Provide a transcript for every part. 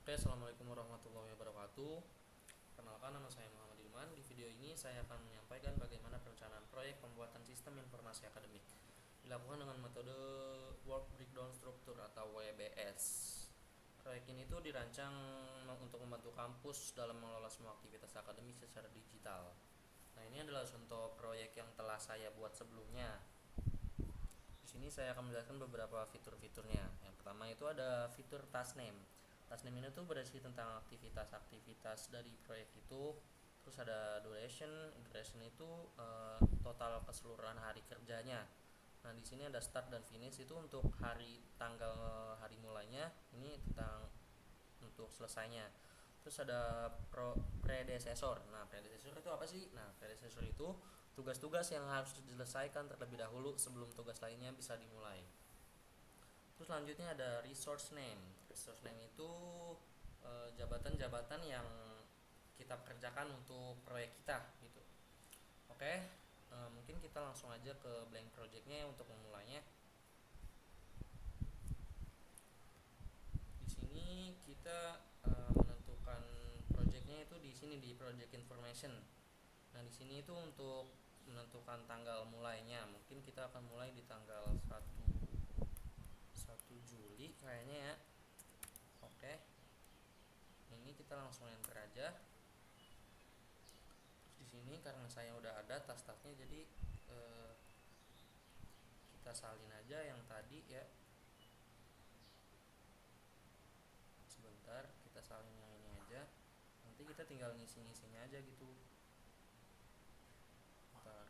Oke, assalamualaikum warahmatullahi wabarakatuh. Perkenalkan, nama saya Muhammad Ilman. Di video ini saya akan menyampaikan bagaimana perencanaan proyek pembuatan sistem informasi akademik dilakukan dengan metode Work Breakdown Structure atau WBS. Proyek ini tuh dirancang untuk membantu kampus dalam mengelola semua aktivitas akademik secara digital. Nah, ini adalah contoh proyek yang telah saya buat sebelumnya. Di sini saya akan menjelaskan beberapa fitur-fiturnya. Yang pertama itu ada fitur task name. Task name ini tuh berisi tentang aktivitas-aktivitas dari proyek itu. Terus ada duration. Duration itu total keseluruhan hari kerjanya. Nah, di sini ada start dan finish, itu untuk tanggal hari mulainya. Ini tentang untuk selesainya. Terus ada predecessor. Nah, predecessor itu apa sih? Nah, predecessor itu tugas-tugas yang harus diselesaikan terlebih dahulu sebelum tugas lainnya bisa dimulai. Terus selanjutnya ada resource name. Resource name itu jabatan-jabatan yang kita kerjakan untuk proyek kita gitu. Oke, mungkin kita langsung aja ke blank projectnya untuk memulainya. Di sini kita menentukan projectnya itu di sini di project information. Nah, di sini itu untuk menentukan tanggal mulainya. Mungkin kita akan mulai di tanggal 1 Juli kayaknya ya. Oke. Ini kita langsung enter aja. Terus di sini karena saya udah ada tas-tasnya, jadi kita salin aja yang tadi ya. Sebentar, kita salin yang ini aja. Nanti kita tinggal ngisi-ngisinya aja gitu. Bentar.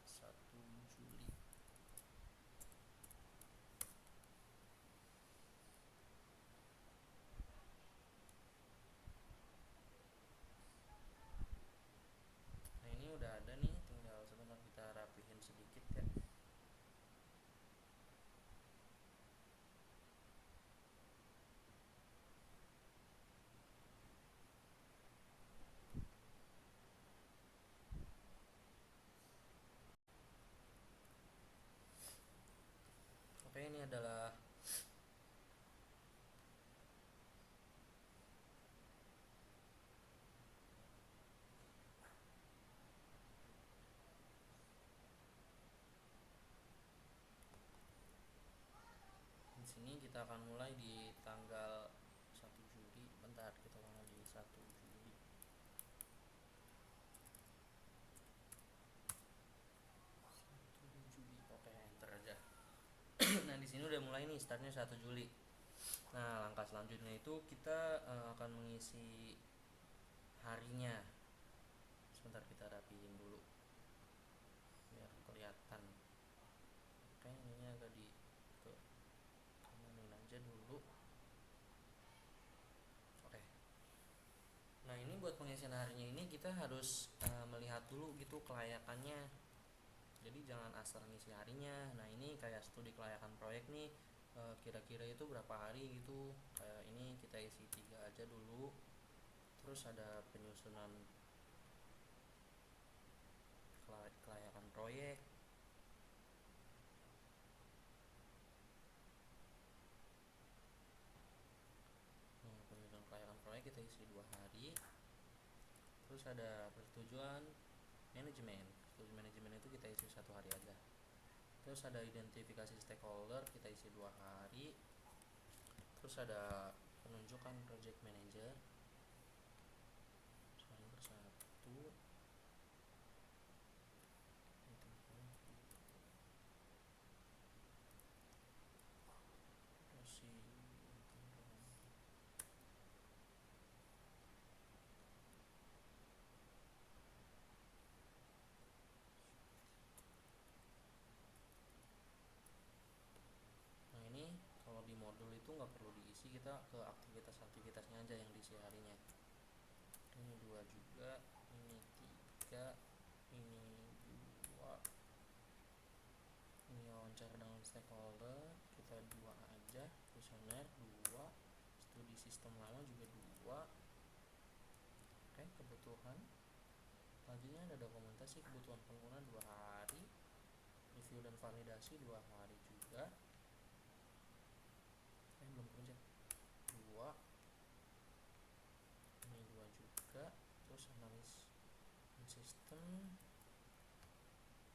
Satu Juli. Nah, ini udah ada nih, tinggal sebentar kita rapihin sedikit ya. Oke, ini adalah di sini kita akan mulai di tanggal 1 Juli. Bentar, kita mulai di 1 Juli. 1 Juli. Oke, enter aja. Nah, di sini udah mulai nih, startnya 1 Juli. Nah, langkah selanjutnya itu kita akan mengisi harinya. Sebentar, kita rapiin dulu biar kelihatan. Oke, ini agak ke kemanin aja dulu. Oke. Nah, ini buat pengisian harinya ini kita harus melihat dulu gitu kelayakannya. Jadi jangan asal ngisi harinya. Nah, ini kayak studi kelayakan proyek nih, kira-kira itu berapa hari gitu. Kayak ini kita isi 3 aja dulu. Terus ada penyusunan kelayakan proyek. Nah, penyusunan kelayakan proyek kita isi 2 hari. Terus ada persetujuan manajemen. Persetujuan manajemen itu kita isi 1 hari aja. Terus ada identifikasi stakeholder, kita isi 2 hari. Terus ada penunjukan project manager satu persatu. Nah, ini kalau di modul itu nggak perlu diisi, kita ke aktivitas-aktivitasnya aja yang diisi harinya. Ini 2 juga, ini 3, ini Ini wawancara dengan stakeholder, kita 2 aja. Kuesioner 2, studi sistem lama juga 2. Oke, kebutuhan selanjutnya ada dokumentasi kebutuhan pengguna 2 hari, review dan validasi 2 hari juga. Belum pencet 2, ini 2 juga. Terus analis sistem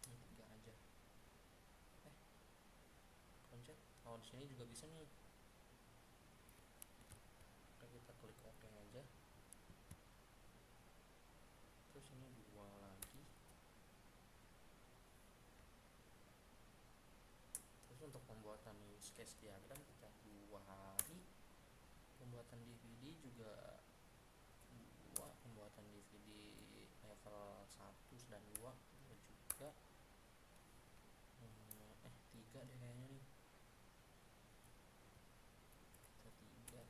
ini 3 aja. Pencet. Di sini juga bisa nih. Oke, kita klik OK aja. Terus ini 2 lagi. Terus untuk pembuatan use case diagram kita 2 hari. Pembuatan DVD juga 2. Pembuatan DVD level 1 dan 2 juga. 3 deh kayaknya nih. Kita 3.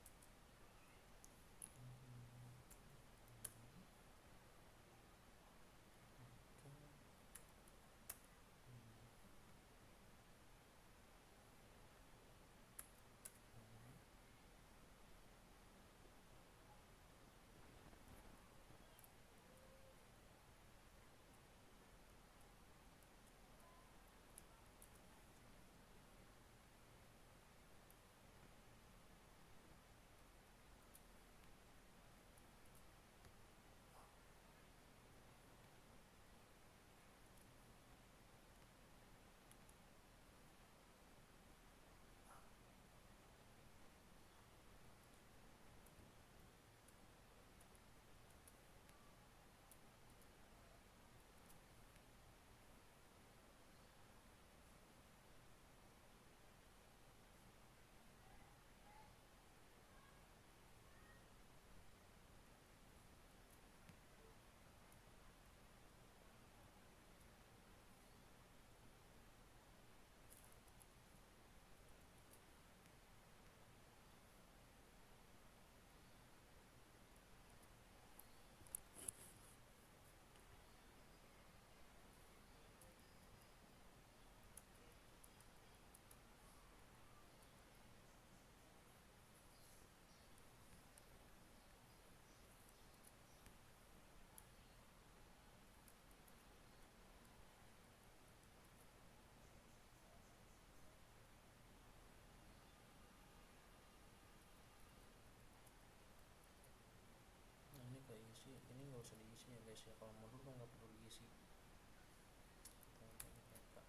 Ini keisi, ini nggak usah diisi ya guys ya. Kalau modul tuh nggak perlu diisi. Kita pakai peta.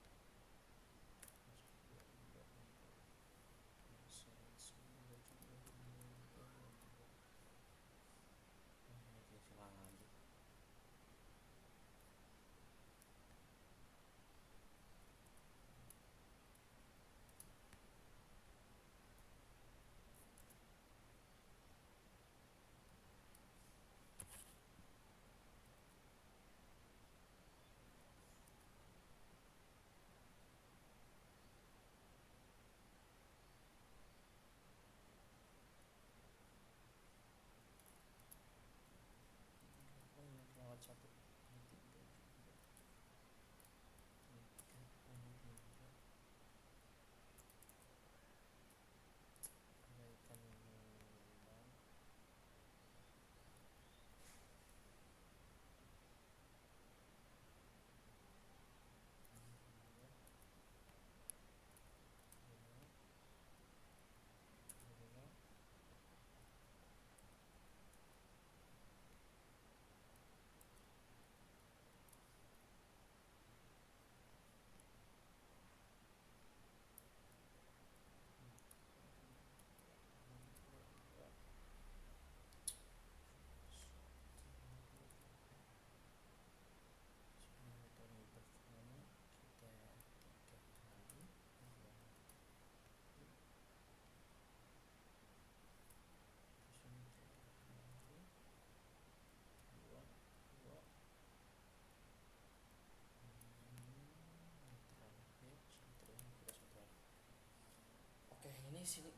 Ini diisi lagi. Ini lewat 1. Ini 3 juga. 3, ini 3. Perbaikan minimal.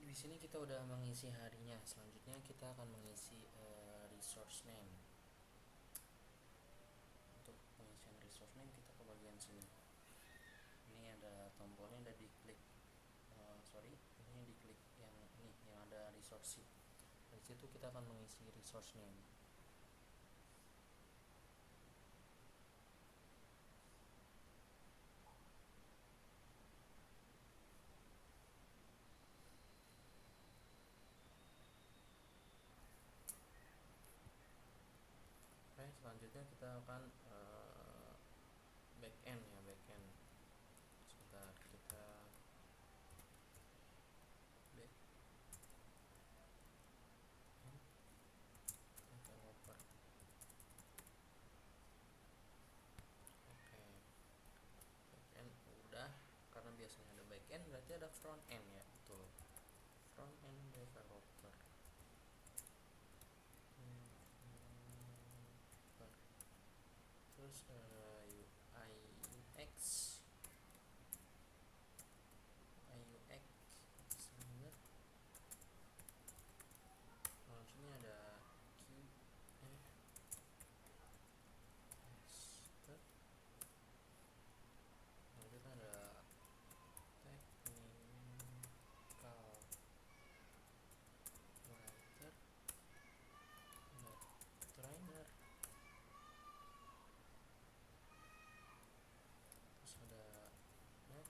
Di sini kita udah mengisi harinya. Selanjutnya kita akan mengisi resource name. Untuk pengisian resource name kita ke bagian sini. tombolnya udah diklik, ini diklik yang ini yang ada resource sheet. Dari situ kita akan mengisi resource name. Oke, selanjutnya kita akan backend ya, backend. Sebentar, kita developer. Oke, backend udah, karena biasanya ada backend berarti ada front end ya, betul. Front end developer. Terus UI UX sebenarnya sini ada tester, lalu kita ada technical writer, ada trainer, terus ada web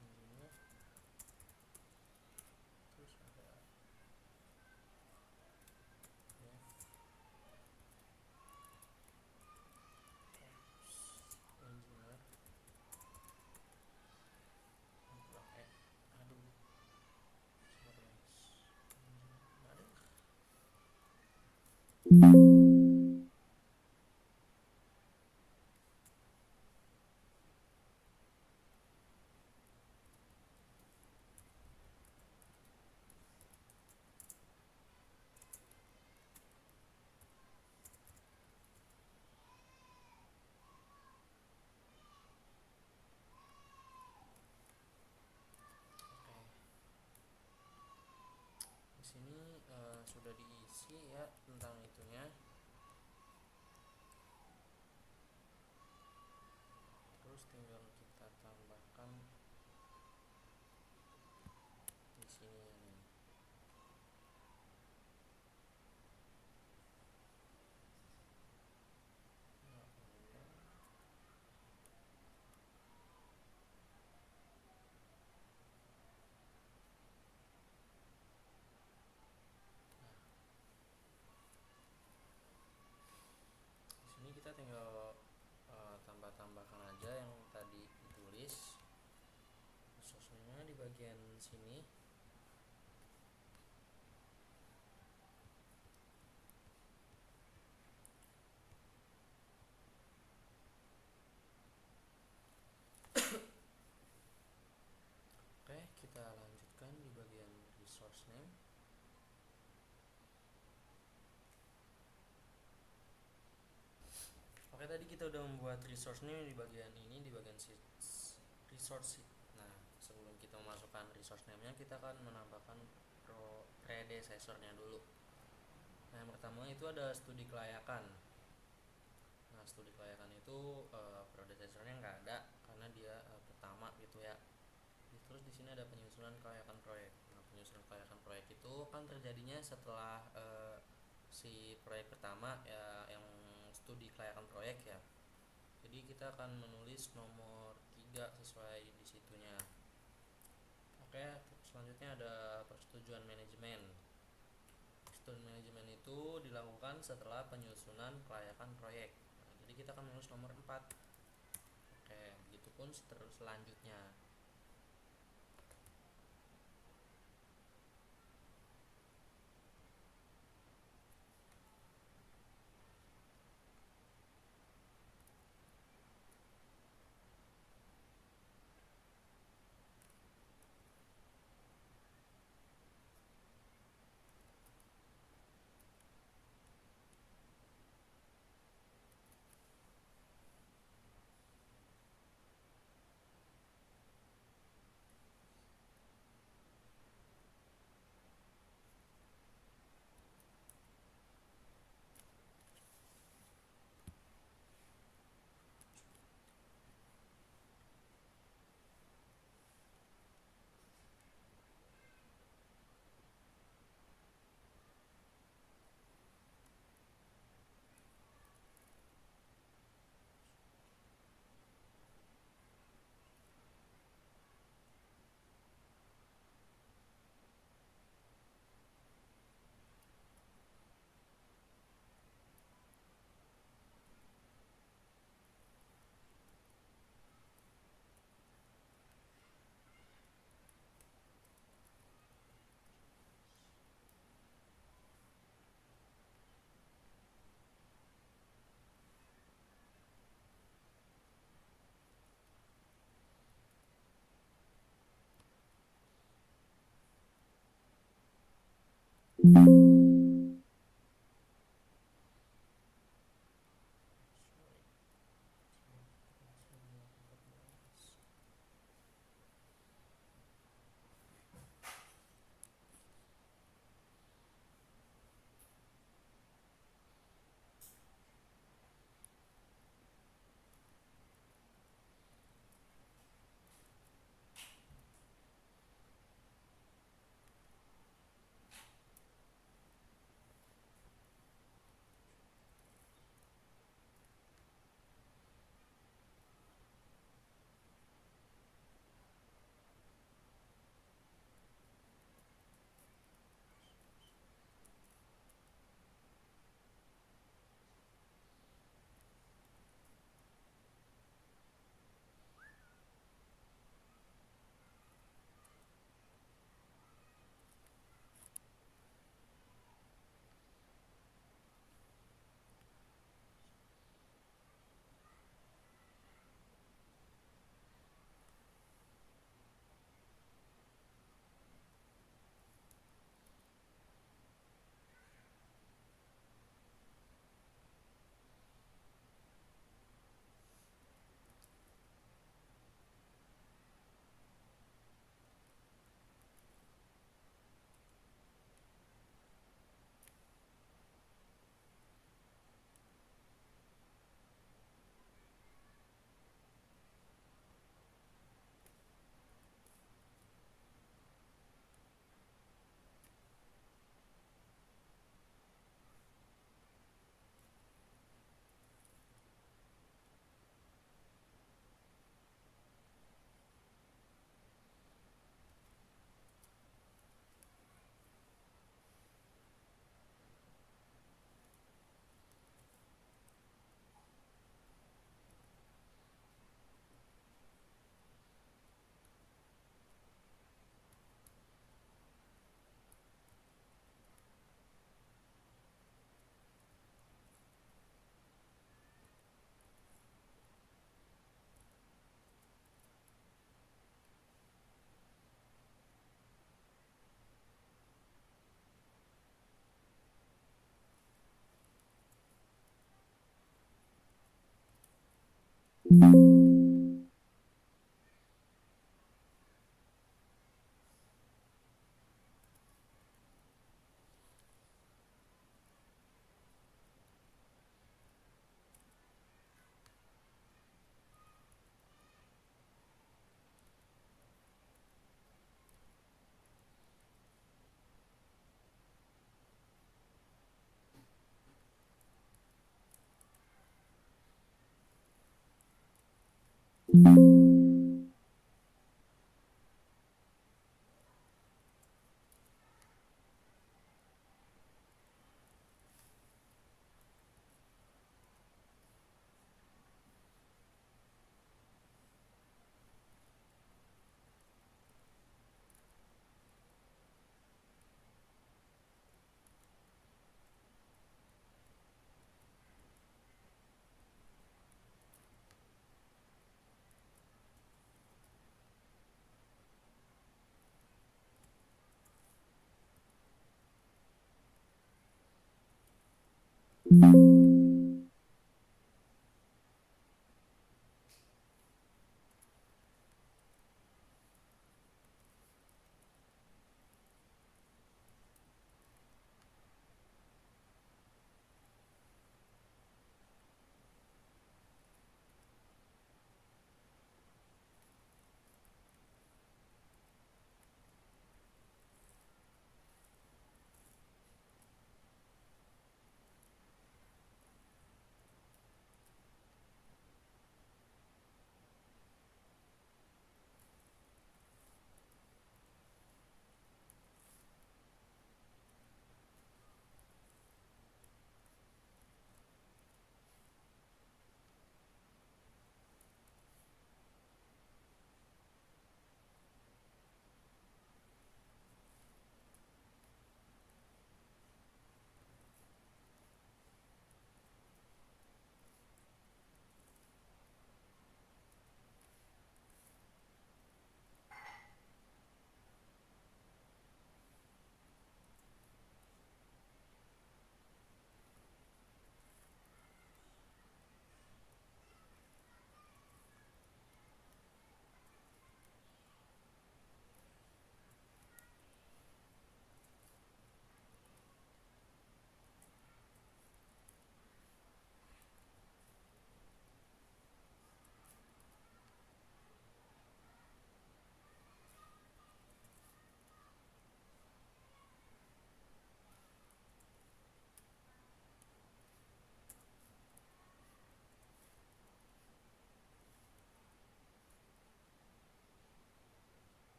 engineer, terus ada dev engineer, aduh di sini sudah diisi ya tentang itunya. Terus tinggal kita tambahkan di sini nih. Di sini kita tinggal tambah-tambahkan aja yang tadi ditulis. Resource-nya di bagian sini. Oke, kita lanjutkan di bagian resource name. Oke, tadi kita udah membuat resource name di bagian ini, di bagian resource. Nah, sebelum kita memasukkan resource name-nya, kita akan menambahkan predecessor-nya dulu. Nah, yang pertama itu ada studi kelayakan. Nah, studi kelayakan itu predecessor-nya nggak ada karena dia pertama gitu ya. Terus di sini ada penyusunan kelayakan proyek. Nah, penyusunan kelayakan proyek itu kan terjadinya setelah si proyek pertama ya, yang studi kelayakan proyek ya. Jadi kita akan menulis nomor 3 sesuai di situnya. Oke, selanjutnya ada persetujuan manajemen. Persetujuan manajemen itu dilakukan setelah penyusunan kelayakan proyek. Nah, jadi kita akan menulis nomor 4. Oke, begitupun selanjutnya.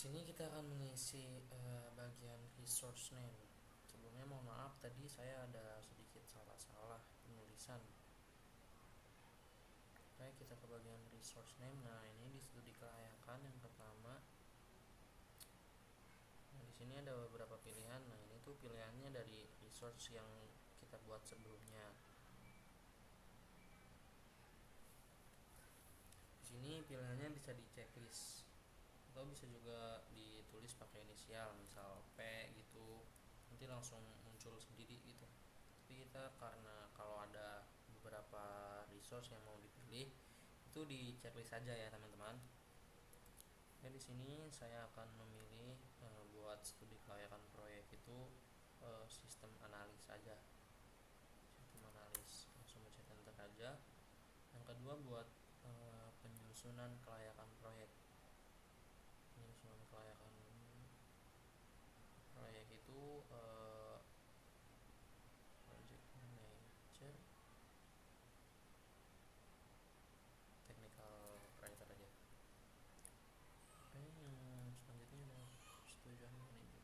sini kita akan mengisi bagian resource name. Sebelumnya mohon maaf tadi saya ada sedikit salah penulisan. Oke, kita ke bagian resource name. Nah, ini di studi kelayakan yang pertama. Nah, di sini ada beberapa pilihan. Nah, ini tuh pilihannya dari resource yang kita buat sebelumnya. Di sini pilihannya bisa di checklist atau bisa juga ditulis pakai inisial, misal P gitu, nanti langsung muncul sendiri gitu. Tapi kita karena kalau ada beberapa resource yang mau dipilih itu di checklist saja ya teman-teman. Di sini saya akan memilih buat studi kelayakan proyek itu sistem analis saja. Sistem analis, langsung mencet enter aja. Yang kedua buat penyusunan kelayakan proyek. Penyusunan kelayakan proyek itu project manager, technical writer aja. Oke, yang selanjutnya ada persetujuan manajemen.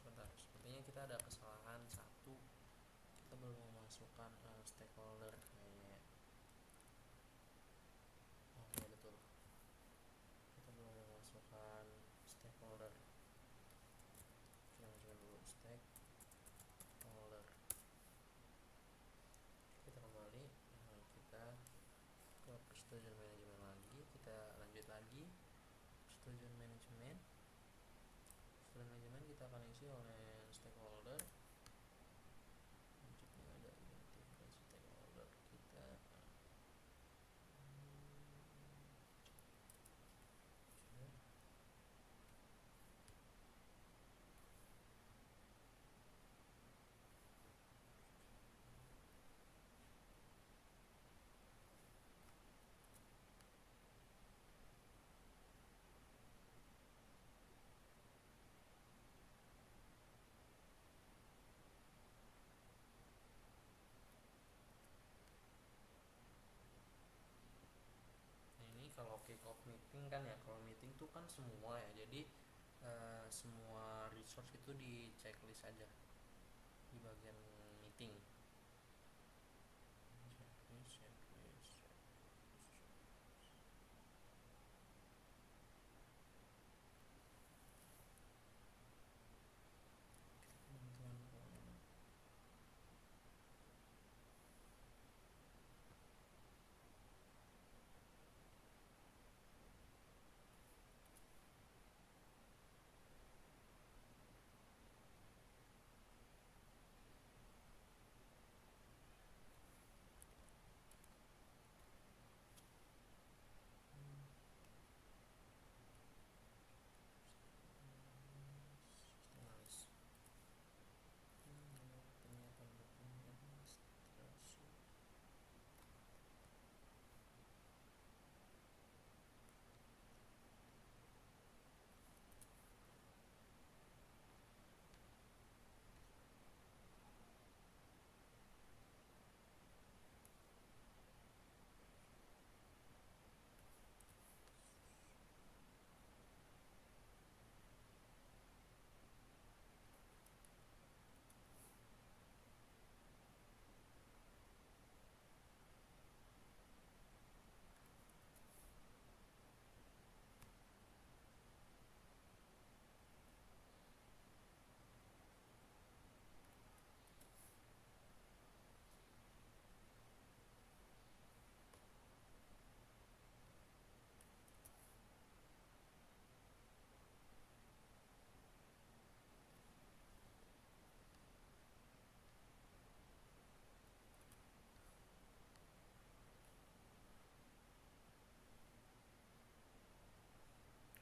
Sebentar, sepertinya kita ada kesalahan satu. Kita belum memasukkan stakeholder kayaknya. Oh iya betul, kita belum memasukkan stakeholder. Kita masukkan dulu stakeholder. Kita kembali, kita ke persetujuan manajemen lagi. Kita lanjut lagi persetujuan manajemen. Persetujuan manajemen kita akan isi oleh stakeholder. Selanjutnya ada identifikasi stakeholder kita. Ini kalau kick off meeting kan ya, kalau meeting tuh kan semua ya, jadi semua resource itu di checklist aja di bagian meeting. Checklist. Analis. Penyiapan dokumen administrasi.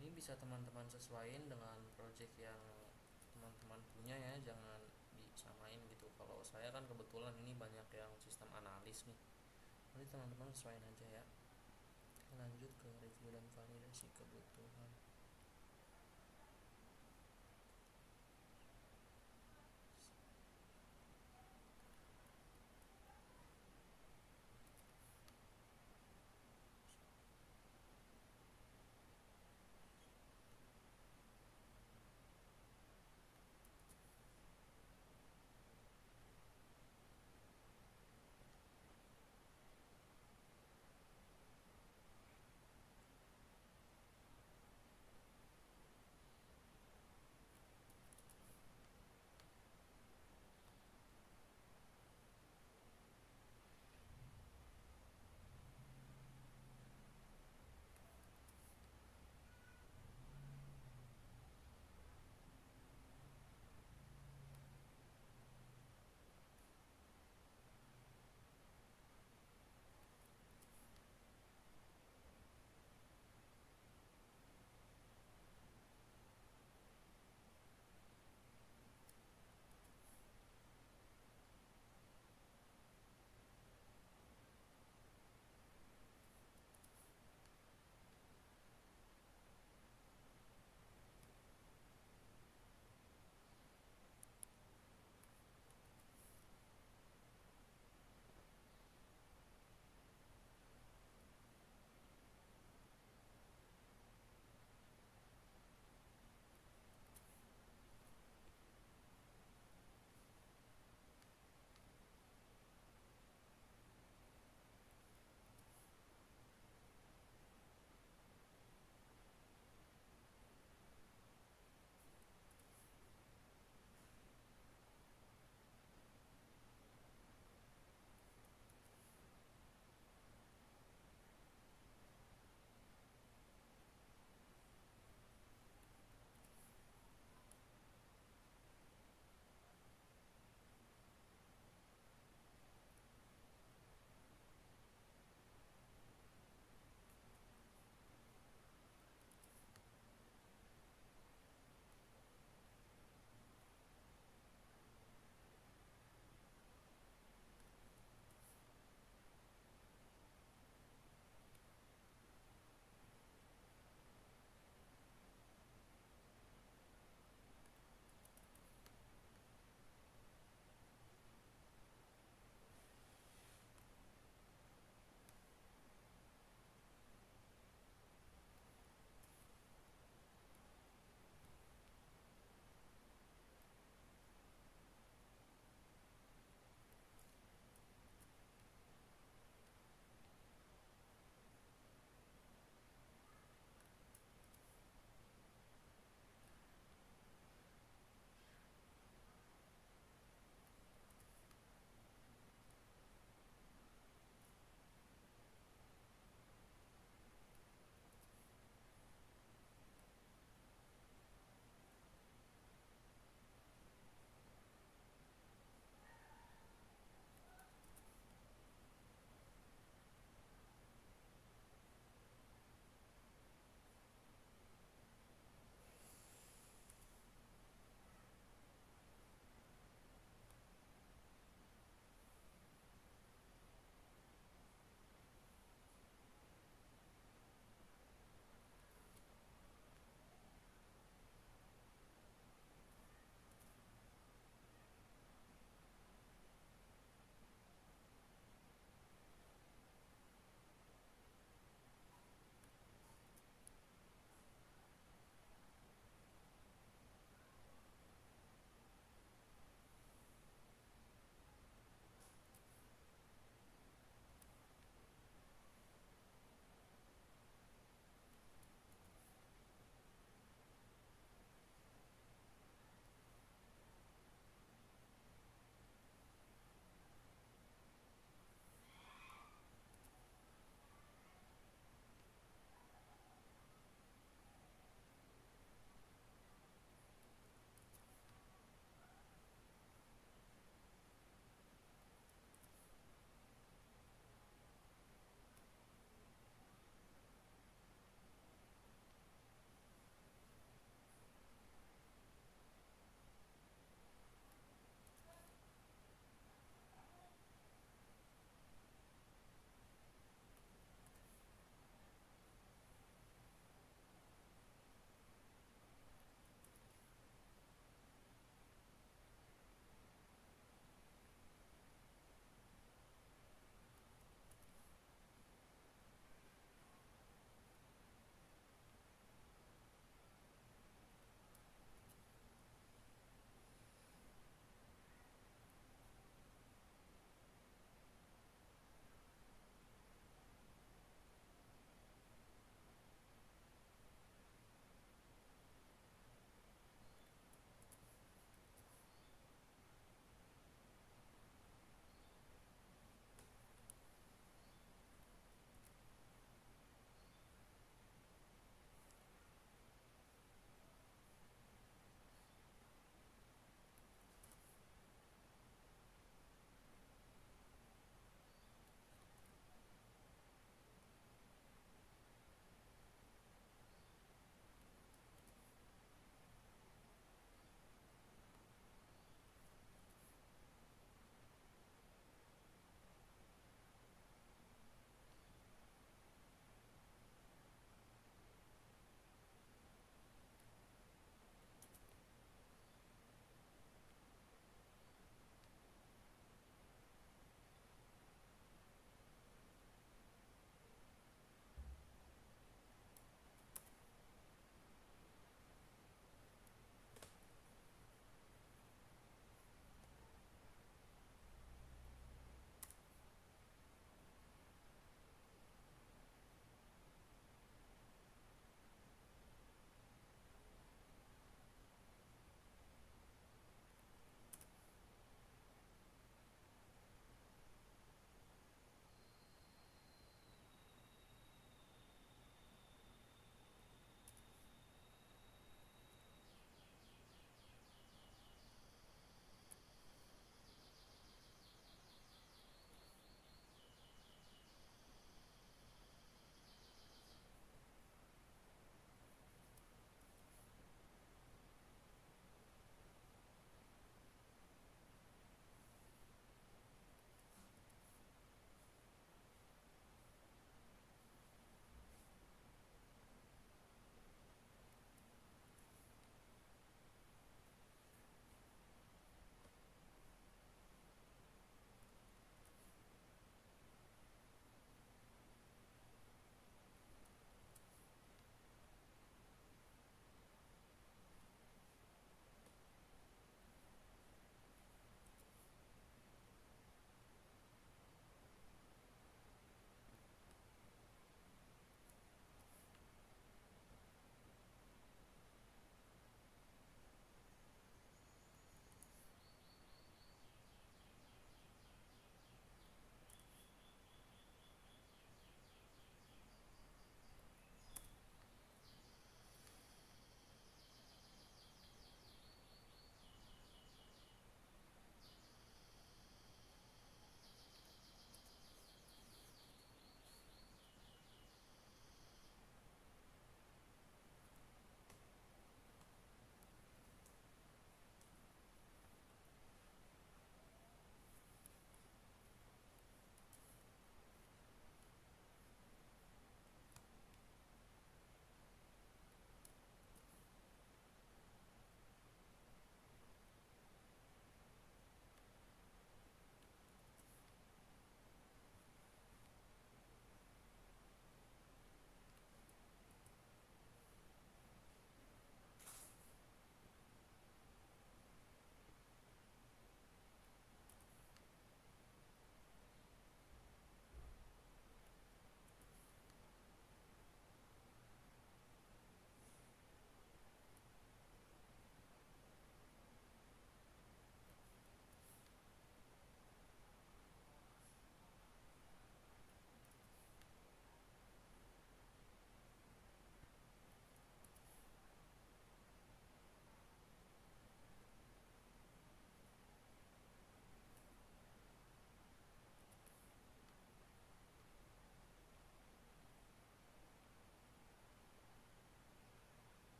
Ini bisa teman-teman sesuaiin dengan project yang teman-teman punya ya, jangan disamain gitu. Kalau saya kan kebetulan ini banyak yang sistem analis nih, nanti teman-teman sesuaiin aja ya. Lanjut ke review dan validasi kebutuhan.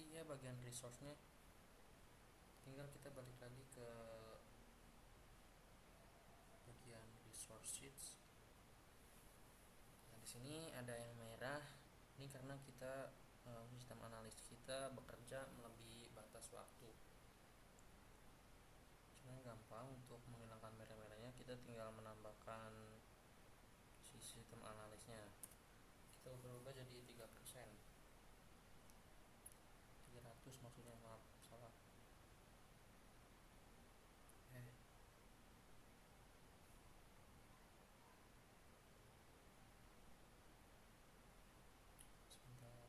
berarti ya bagian resource-nya tinggal kita balik lagi ke bagian resource sheets. Nah, di sini ada yang merah. Ini karena kita sistem analis kita bekerja melebihi batas waktu. Sebenarnya gampang untuk menghilangkan merah-merahnya, kita tinggal menambahkan si sistem analisnya. Kita ubah jadi 3%. 300 maksudnya, maaf salah. Sebentar.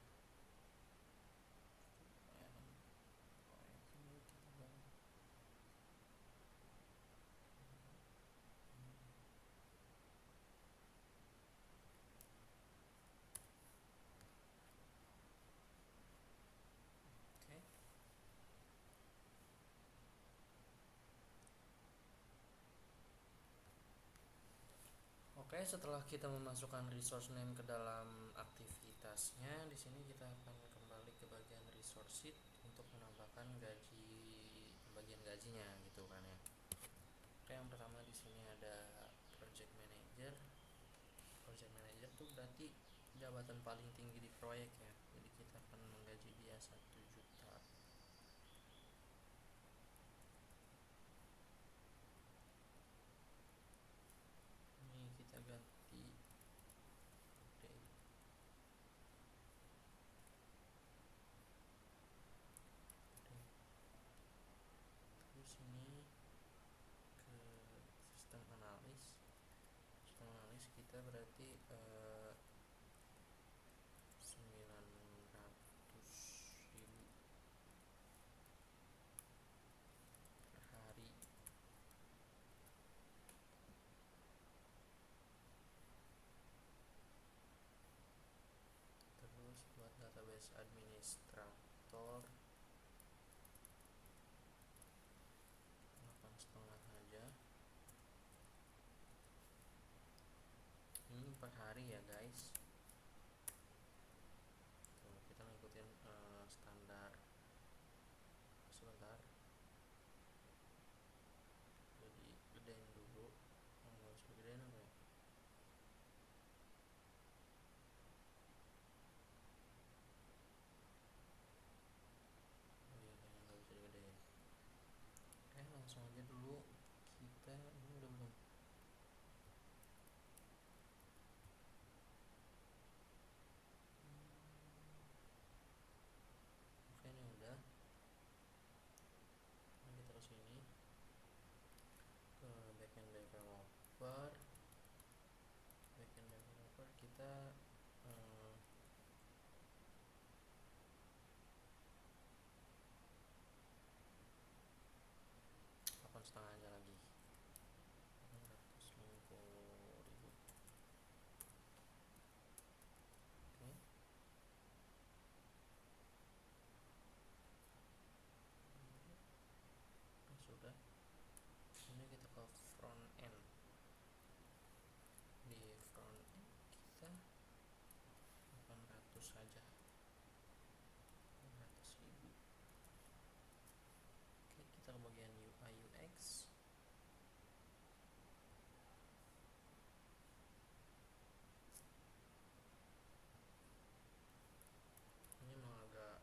Oke. Oke, setelah kita memasukkan resource name ke dalam aktivitasnya, di sini kita akan kembali ke bagian resource sheet untuk menambahkan bagian gajinya gitu kan ya. Oke, yang pertama di sini ada project manager. Project manager tuh berarti jabatan paling tinggi di proyek ya. Jadi kita akan menggaji dia 1 juta. Ini kita ganti date. Terus ini ke sistem analis. Sistem analis kita berarti 900.000 per hari. Terus buat database administrator 8,5 aja. Ini per hari ya guys. Tuh, kita ngikutin standar. Sebentar, jadi gedein dulu. Nggak usah gedein apa ya. Oh iya, kayaknya nggak bisa digedein. Oke, langsung aja dulu. Kita ini udah belum? Oke, ini udah. Nah, kita kesini ke backend developer. Backend developer kita 8,5 aja lagi. 850.000. Oke. Nah, sudah. Ini kita ke front end. Di front end kita 800 saja. 800.000. Oke, kita ke bagian UI UX. Ini memang agak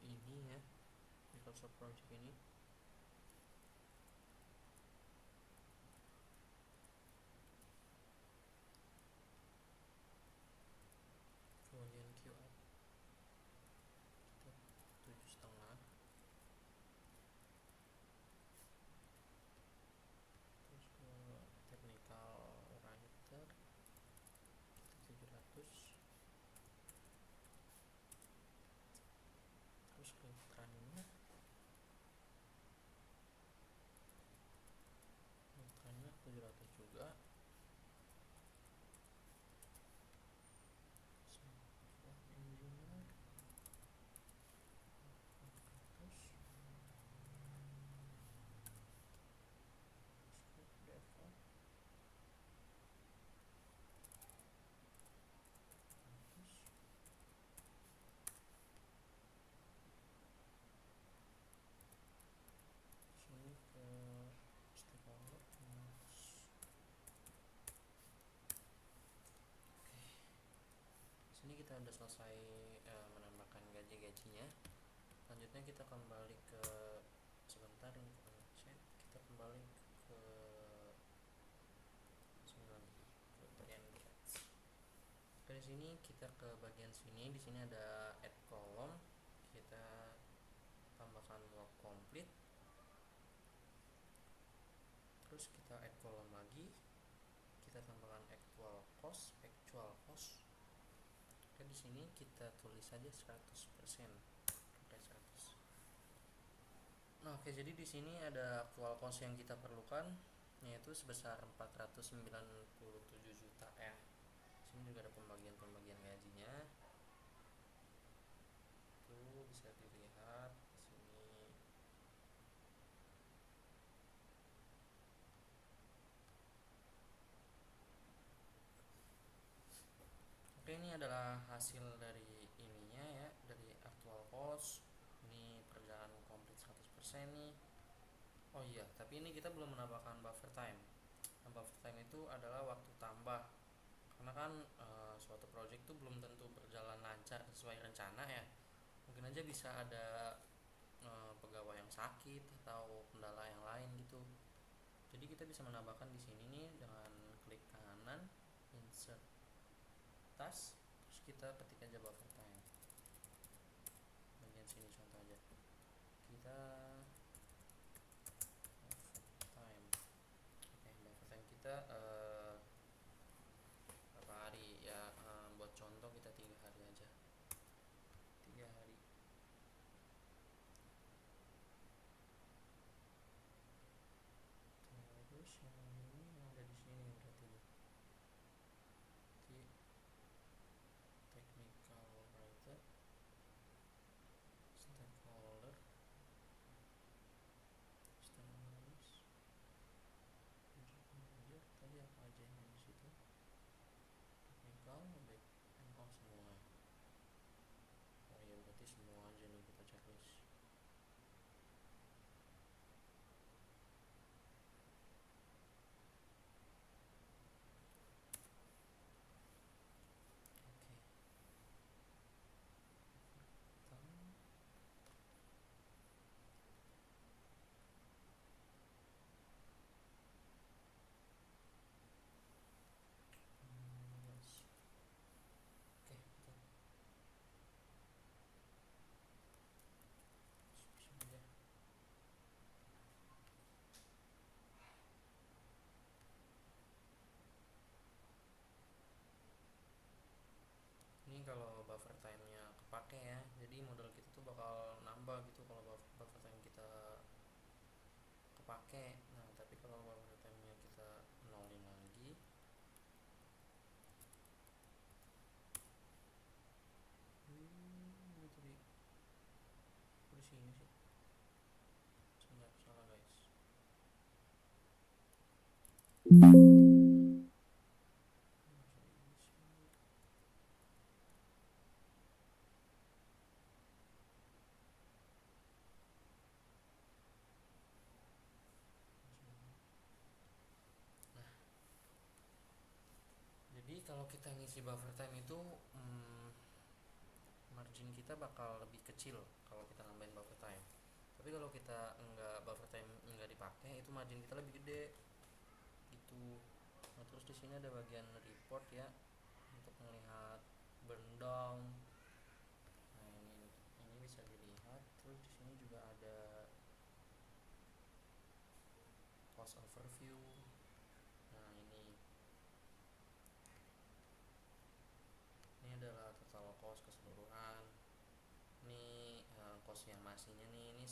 ini ya, Microsoft Project ini. Kemudian QA kita 7,5. Terus ke technical writer kita 700. Terus ke iklannya udah selesai menambahkan gaji-gajinya. Selanjutnya kita kembali ke sebentar ini kita kembali ke 9 ke bagian grades. Dari sini kita ke bagian sini, di sini ada add column, kita tambahkan work complete, terus kita add column lagi, kita tambahkan actual cost. Dan di sini kita tulis saja 100%. Oke, 100. Nah, oke, jadi di sini ada actual cost yang kita perlukan, yaitu sebesar 497 juta ya. Sini juga ada pembagian gajinya. Tuh bisa dilihat di sini. Oke, ini adalah hasil dari ininya ya, dari actual cost. Ini perjalanan komplit 100% nih. Oh iya, tapi ini kita belum menambahkan buffer time. Nah, buffer time itu adalah waktu tambah. Karena kan suatu project itu belum tentu berjalan lancar sesuai rencana ya. Mungkin aja bisa ada pegawai yang sakit atau kendala yang lain gitu. Jadi kita bisa menambahkan di sini nih dengan klik kanan, insert task, terus kita ketik aja buffer time. Bagian sini contoh aja. Kita buffer time. Oke, buffer time kita berapa hari ya? Buat contoh kita 3 hari aja. 3 hari. Terus yang ini yang ada di sini berarti nih. Technical writer, stakeholder, system analyst, project manager. Tadi apa aja yang di situ? Technical, back and all semua. Oh iya, berarti semua aja nih kita checklist. Ini kalau buffer time-nya kepake ya, jadi modal kita tuh bakal nambah gitu kalau buffer time kita kepake. Nah, tapi kalau buffer time-nya kita nolin lagi, ini tadi di sini sih. Sebentar, salah guys. Jadi kalau kita ngisi buffer time itu margin kita bakal lebih kecil kalau kita nambahin buffer time. Tapi kalau kita enggak, buffer time enggak dipakai, itu margin kita lebih gede gitu. Nah, terus di sini ada bagian report ya untuk melihat burn down. Nah, ini bisa dilihat. Terus di sini juga ada cost overview. Nah, ini adalah total cost keseluruhan. Ini cost yang masihnya nih, ini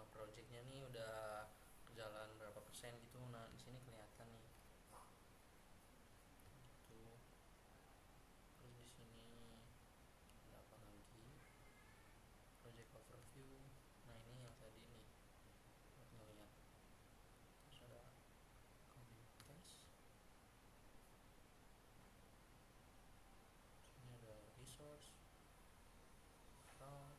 projectnya nih udah berjalan berapa persen gitu. Nah, di sini kelihatan nih. Tuh. Terus di sini ada apa lagi? Project overview. Nah, ini yang tadi nih buat ngeliat. Terus ada coding test. Sini ada resource, file,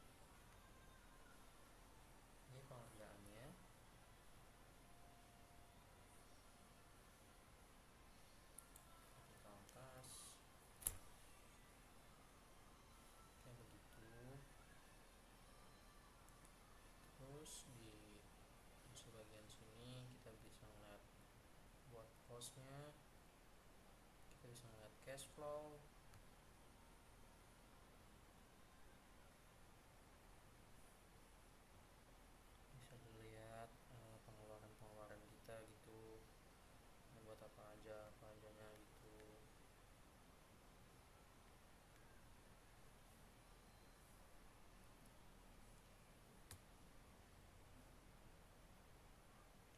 costnya, kita bisa melihat cash flow, bisa dilihat pengeluaran kita gitu, buat apa ajanya gitu.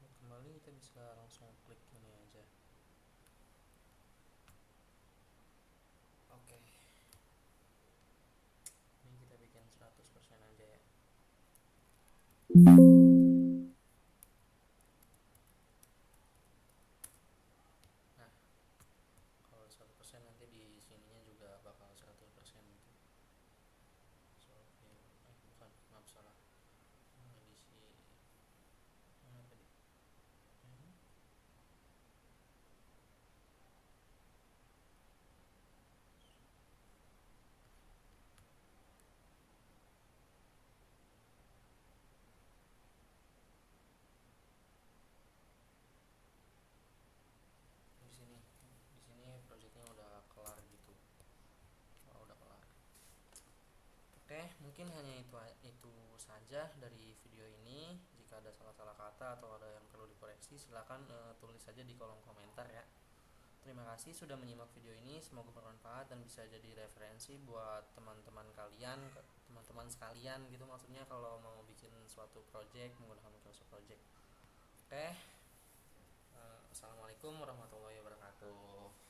Buat kembali kita bisa langsung klik ini aja. Oke, ini kita bikin 100% aja ya. Nah, kalau 100% nanti di sininya juga bakal 100% gitu. Bukan, maaf salah. Edisi mana tadi? Di sini projectnya udah kelar gitu. Udah kelar. Oke, mungkin hanya itu saja dari video ini. Jika ada salah-salah kata atau ada yang perlu dikoreksi, silakan tulis saja di kolom komentar ya. Terima kasih sudah menyimak video ini, semoga bermanfaat dan bisa jadi referensi buat teman-teman kalian, teman-teman sekalian gitu, maksudnya kalau mau bikin suatu project menggunakan Microsoft Project. Oke, assalamualaikum warahmatullahi wabarakatuh.